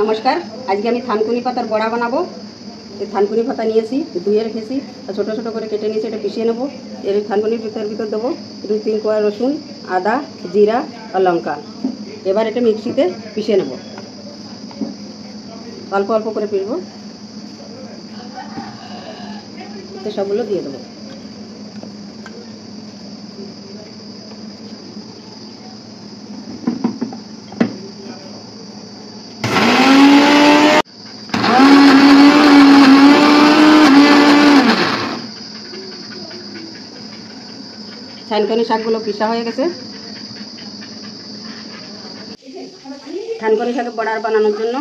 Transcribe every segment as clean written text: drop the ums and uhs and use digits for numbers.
নমস্কার, আজকে আমি থানকুনি পাতার বড়া বানাবো। এই থানকুনি পাতা নিয়েছি, ধুয়ে রেখেছি, ছোটো ছোটো করে কেটে নিয়েছি। এটা পিষিয়ে নেবো। এর থানকুনির ভিতর দেবো 2-3 কোয়া রসুন, আদা, জিরা আর লঙ্কা। এবার এটা মিক্সিতে পিষে নেব, অল্প অল্প করে পিষবো। সবগুলো দিয়ে দেবো। থানকুনি শাকগুলো পিষা হয়ে গেছে। থানকুনি শাক বড়া বানানোর জন্য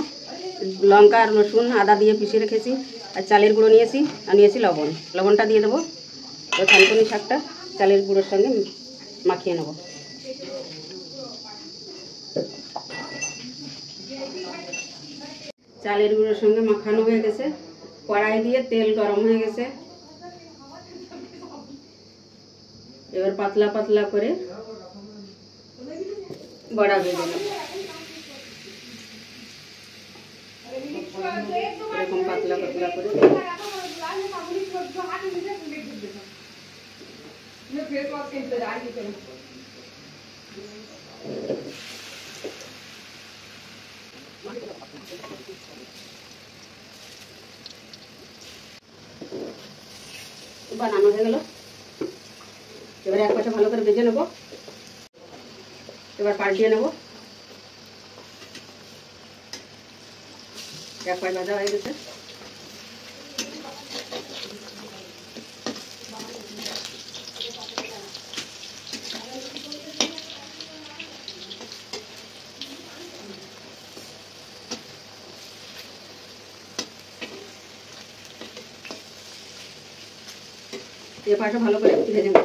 লঙ্কা আর রসুন আদা দিয়ে পিষে রেখেছি, আর চালের গুঁড়ো নিয়েছি, আর নিয়েছি লবণ। লবণটা দিয়ে দেবো। তো থানকুনি শাকটা চালের গুঁড়োর সঙ্গে মাখিয়ে নেব। চালের গুঁড়োর সঙ্গে মাখানো হয়ে গেছে। কড়াই দিয়ে তেল গরম হয়ে গেছে। এবার পাতলা পাতলা করে বড়া ভেজে নেব। এরকম পাতলা পাতলা করে বানানো হয়ে গেল। এবারে এক পাশে ভালো করে ভেজে নেব। এবার পাল্টিয়ে নেব। এক পাশ ভাজা হয়ে গেছে। এ পাশে ভালো করে ভেজে নেব।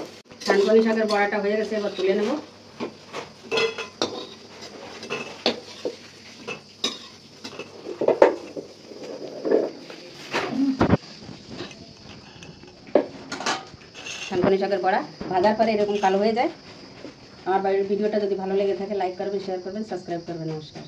থানকুনি শাকের বড়াটা হয়ে গেছে, এবার তুলে নেব। থানকুনি শাকের বড়া ভাজার পরে এরকম কালো হয়ে যায়। আমার বাড়ির ভিডিওটা যদি ভালো লেগে থাকে লাইক করবেন, শেয়ার করবেন, সাবস্ক্রাইব করবেন। নমস্কার।